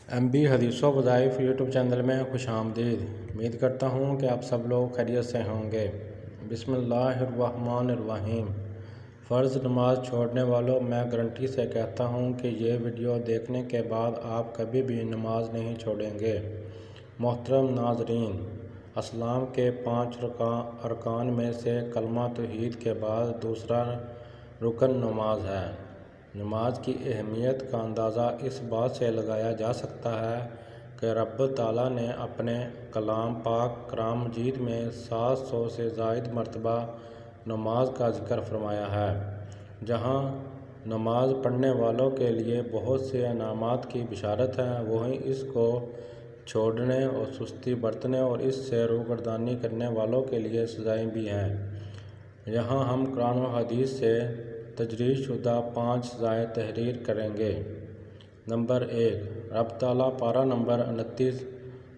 MB حدیث و وظائف یوٹیوب چینل میں خوش آمدید۔ امید کرتا ہوں کہ آپ سب لوگ خیریت سے ہوں گے۔ بسم اللہ الرحمن الرحیم۔ فرض نماز چھوڑنے والوں، میں گارنٹی سے کہتا ہوں کہ یہ ویڈیو دیکھنے کے بعد آپ کبھی بھی نماز نہیں چھوڑیں گے۔ محترم ناظرین، اسلام کے 5 ارکان میں سے کلمہ توحید کے بعد دوسرا رکن نماز ہے۔ نماز کی اہمیت کا اندازہ اس بات سے لگایا جا سکتا ہے کہ رب تعالیٰ نے اپنے کلام پاک قرآن مجید میں 700 سے زائد مرتبہ نماز کا ذکر فرمایا ہے۔ جہاں نماز پڑھنے والوں کے لیے بہت سے انعامات کی بشارت ہے، وہیں اس کو چھوڑنے اور سستی برتنے اور اس سے روگردانی کرنے والوں کے لیے سزائیں بھی ہیں۔ یہاں ہم قرآن و حدیث سے تجریح شدہ 5 سزائیں تحریر کریں گے۔ نمبر 1، رب تعالیٰ پارہ نمبر 29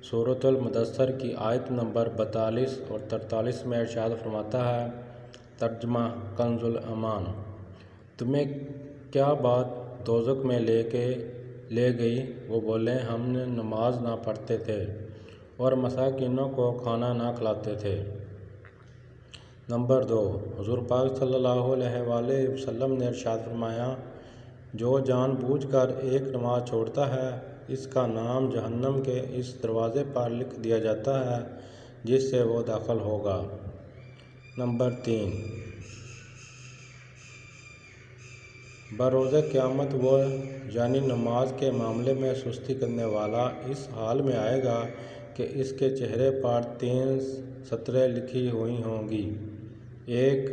سورۃ المدثر کی آیت نمبر 42 اور 43 میں ارشاد فرماتا ہے، ترجمہ کنز الایمان: تمہیں کیا بات دوزخ میں لے گئی؟ وہ بولے، ہم نماز نہ پڑھتے تھے اور مساکینوں کو کھانا نہ کھلاتے تھے۔ نمبر 2، حضور پاک صلی اللہ علیہ وآلہ وسلم نے ارشاد فرمایا، جو جان بوجھ کر ایک نماز چھوڑتا ہے، اس کا نام جہنم کے اس دروازے پر لکھ دیا جاتا ہے جس سے وہ داخل ہوگا۔ نمبر 3، بروز قیامت وہ یعنی نماز کے معاملے میں سستی کرنے والا اس حال میں آئے گا کہ اس کے چہرے پر 3 سطریں لکھی ہوئی ہوں گی۔ 1،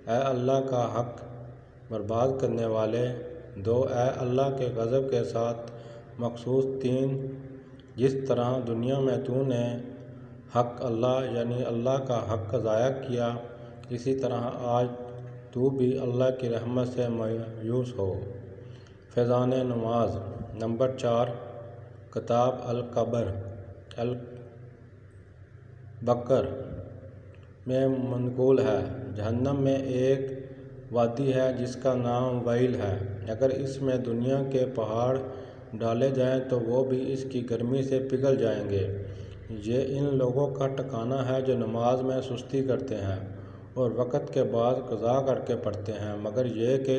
اے اللہ کا حق برباد کرنے والے۔ 2، اے اللہ کے غضب کے ساتھ مخصوص۔ 3، جس طرح دنیا میں تو نے حق اللہ یعنی اللہ کا حق ضائع کیا، اسی طرح آج تو بھی اللہ کی رحمت سے مایوس ہو۔ فیضان نماز۔ نمبر 4، کتاب البقر میں منقول ہے، جہنم میں ایک وادی ہے جس کا نام ویل ہے، اگر اس میں دنیا کے پہاڑ ڈالے جائیں تو وہ بھی اس کی گرمی سے پگھل جائیں گے۔ یہ ان لوگوں کا ٹھکانہ ہے جو نماز میں سستی کرتے ہیں اور وقت کے بعد قضا کر کے پڑھتے ہیں، مگر یہ کہ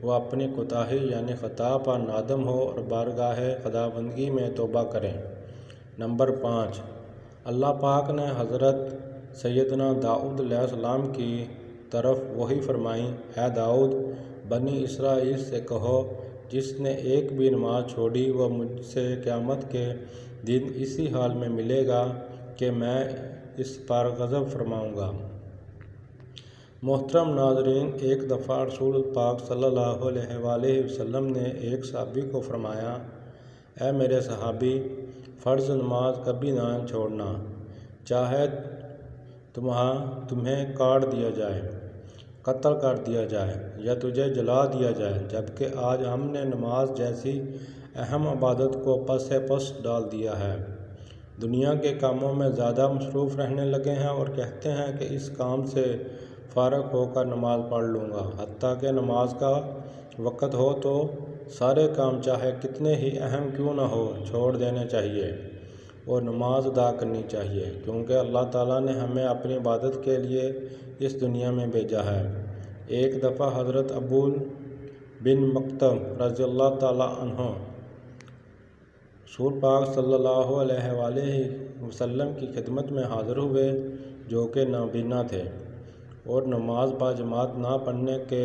وہ اپنی کوتاہی یعنی خطا پر نادم ہو اور بارگاہ خداوندی میں توبہ کریں۔ نمبر 5، اللہ پاک نے حضرت سیدنا داؤد علیہ السلام کی طرف وحی فرمائی، اے داؤد، بنی اسرائیل سے کہو، جس نے ایک بھی نماز چھوڑی وہ مجھ سے قیامت کے دن اسی حال میں ملے گا کہ میں اس پر غضب فرماؤں گا۔ محترم ناظرین، ایک دفعہ رسول پاک صلی اللہ علیہ وآلہ وسلم نے ایک صحابی کو فرمایا، اے میرے صحابی، فرض نماز کبھی نہ چھوڑنا، چاہے تمہیں کاٹ دیا جائے، قتل کر دیا جائے یا تجھے جلا دیا جائے، جبکہ آج ہم نے نماز جیسی اہم عبادت کو پس پس ڈال دیا ہے۔ دنیا کے کاموں میں زیادہ مصروف رہنے لگے ہیں اور کہتے ہیں کہ اس کام سے فارغ ہو کر نماز پڑھ لوں گا، حتیٰ کہ نماز کا وقت ہو تو سارے کام چاہے کتنے ہی اہم کیوں نہ ہو چھوڑ دینے چاہیے اور نماز ادا کرنی چاہیے، کیونکہ اللہ تعالیٰ نے ہمیں اپنی عبادت کے لیے اس دنیا میں بھیجا ہے۔ ایک دفعہ حضرت ابو بن مکتم رضی اللہ تعالیٰ عنہ رسول پاک صلی اللہ علیہ وآلہ وسلم کی خدمت میں حاضر ہوئے، جو کہ نابینا تھے، اور نماز باجماعت نہ پڑھنے کے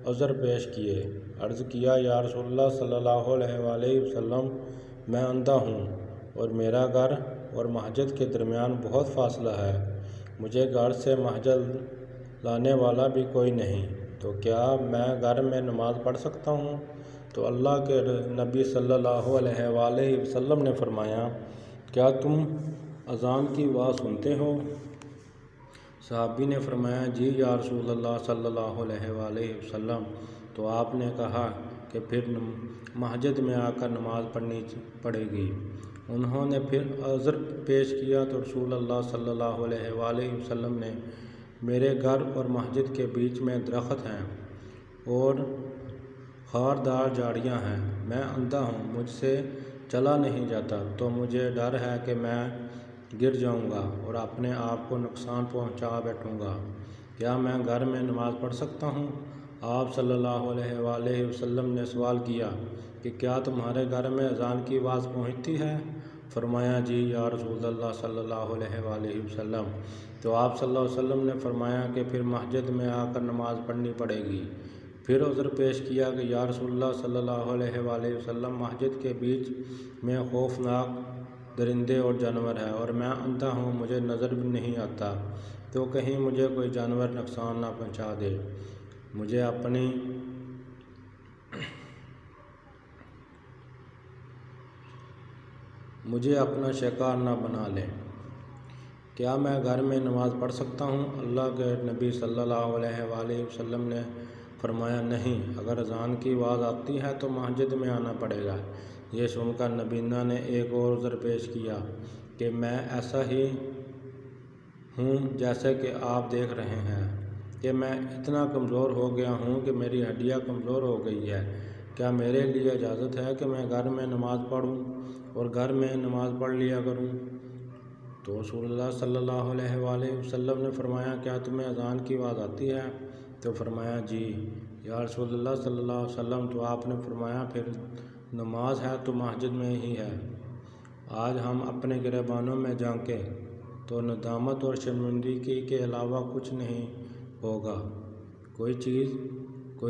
عذر پیش کیے۔ عرض کیا، یا رسول اللہ صلی اللہ علیہ وآلہ وسلم، میں اندھا ہوں اور میرا گھر اور مسجد کے درمیان بہت فاصلہ ہے، مجھے گھر سے مسجد لانے والا بھی کوئی نہیں، تو کیا میں گھر میں نماز پڑھ سکتا ہوں؟ تو اللہ کے نبی صلی اللہ علیہ وآلہ وسلم نے فرمایا، کیا تم اذان کی آواز سنتے ہو؟ صحابی نے فرمایا، جی یا رسول اللہ صلی اللہ علیہ وآلہ وسلم۔ تو آپ نے کہا کہ پھر مسجد میں آ کر نماز پڑھنی پڑے گی۔ انہوں نے پھر عذر پیش کیا تو رسول اللہ صلی اللہ علیہ وآلہ وسلم نے، میرے گھر اور مسجد کے بیچ میں درخت ہیں اور خاردار جھاڑیاں ہیں، میں اندھا ہوں، مجھ سے چلا نہیں جاتا تو مجھے ڈر ہے کہ میں گر جاؤں گا اور اپنے آپ کو نقصان پہنچا بیٹھوں گا۔ کیا میں گھر میں نماز پڑھ سکتا ہوں؟ آپ صلی اللہ علیہ وآلہ وسلم نے سوال کیا کہ کیا تمہارے گھر میں اذان کی آواز پہنچتی ہے؟ فرمایا جی یا رسول اللہ صلی اللہ علیہ وآلہ وسلم۔ تو آپ صلی اللہ علیہ وسلم نے فرمایا کہ پھر مسجد میں آ کر نماز پڑھنی پڑے گی۔ پھر عذر پیش کیا کہ یا رسول اللہ صلی اللہ علیہ وآلہ وسلم، مسجد کے بیچ میں خوفناک درندے اور جانور ہیں اور میں اندھا ہوں، مجھے نظر بھی نہیں آتا، تو کہیں مجھے کوئی جانور نقصان نہ پہنچا دے، مجھے اپنا شکار نہ بنا لے۔ کیا میں گھر میں نماز پڑھ سکتا ہوں؟ اللہ کے نبی صلی اللہ علیہ وآلہ وسلم نے فرمایا نہیں، اگر اذان کی آواز آتی ہے تو مسجد میں آنا پڑے گا۔ یہ سن کر نبینا نے ایک اور عذر پیش کیا کہ میں ایسا ہی ہوں جیسے کہ آپ دیکھ رہے ہیں کہ میں اتنا کمزور ہو گیا ہوں کہ میری ہڈیاں کمزور ہو گئی ہے، کیا میرے لیے اجازت ہے کہ میں گھر میں نماز پڑھوں اور گھر میں نماز پڑھ لیا کروں؟ تو رسول اللہ صلی اللہ علیہ وآلہ وسلم نے فرمایا کیا تمہیں اذان کی آواز آتی ہے؟ تو فرمایا جی یا رسول اللہ صلی اللہ علیہ وسلم۔ تو آپ نے فرمایا پھر نماز ہے تو مسجد میں ہی ہے۔ آج ہم اپنے گریبانوں میں جھانکیں تو ندامت اور شرمندگی کے علاوہ کچھ نہیں ہوگا۔ کوئی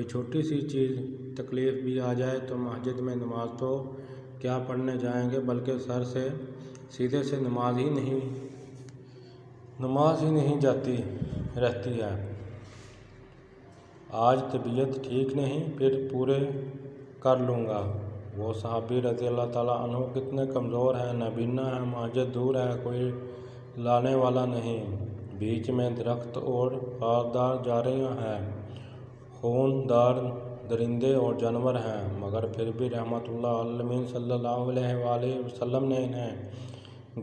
چھوٹی سی چیز تکلیف بھی آ جائے تو مسجد میں نماز تو کیا پڑھنے جائیں گے بلکہ سر سے سیدھے سے نماز ہی نہیں جاتی رہتی ہے۔ آج طبیعت ٹھیک نہیں، پھر پورے کر لوں گا۔ وہ صحابی رضی اللہ تعالیٰ عنہ کتنے کمزور ہیں، نابینا ہیں، مسجد دور ہے، کوئی لانے والا نہیں، بیچ میں درخت اور خاردار جھاڑیاں ہیں، خون-دار درندے اور جانور ہیں، مگر پھر بھی رحمت اللہ عالمین صلی اللہ علیہ وآلہ وسلم نے انہیں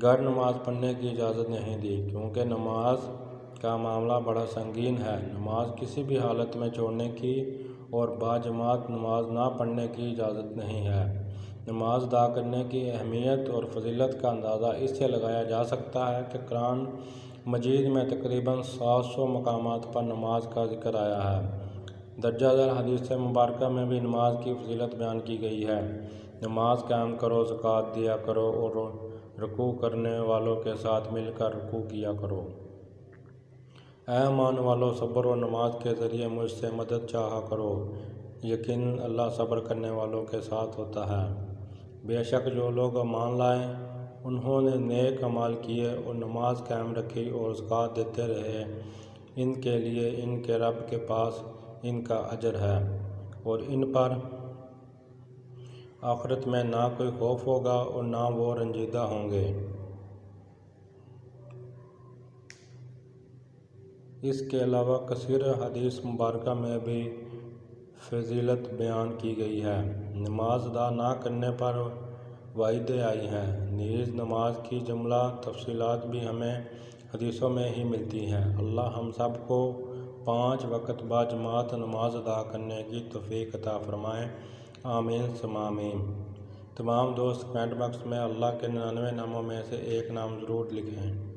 گھر نماز پڑھنے کی اجازت نہیں دی، کیونکہ نماز کا معاملہ بڑا سنگین ہے۔ نماز کسی بھی حالت میں چھوڑنے کی اور باجماعت نماز نہ پڑھنے کی اجازت نہیں ہے۔ نماز ادا کرنے کی اہمیت اور فضیلت کا اندازہ اس سے لگایا جا سکتا ہے کہ قرآن مجید میں تقریباً 700 مقامات پر نماز کا ذکر آیا ہے۔ درجہ ذیل حدیث مبارکہ میں بھی نماز کی فضیلت بیان کی گئی ہے۔ نماز قائم کرو، زکوٰۃ دیا کرو اور رکوع کرنے والوں کے ساتھ مل کر رکوع کیا کرو۔ اے ایمان والو، صبر و نماز کے ذریعے مجھ سے مدد چاہا کرو، یقیناً اللہ صبر کرنے والوں کے ساتھ ہوتا ہے۔ بے شک جو لوگ ایمان لائے، انہوں نے نیک اعمال کیے اور نماز قائم رکھی اور زکوٰۃ دیتے رہے، ان کے لیے ان کے رب کے پاس ان کا اجر ہے اور ان پر آخرت میں نہ کوئی خوف ہوگا اور نہ وہ رنجیدہ ہوں گے۔ اس کے علاوہ کثیر حدیث مبارکہ میں بھی فضیلت بیان کی گئی ہے۔ نماز ادا نہ کرنے پر وعیدیں آئی ہیں، نیز نماز کی جملہ تفصیلات بھی ہمیں حدیثوں میں ہی ملتی ہیں۔ اللہ ہم سب کو 5 وقت باجماعت نماز ادا کرنے کی توفیق عطا فرمائے، آمین ثم آمین۔ تمام دوست کمنٹ باکس میں اللہ کے 99 ناموں میں سے ایک نام ضرور لکھیں۔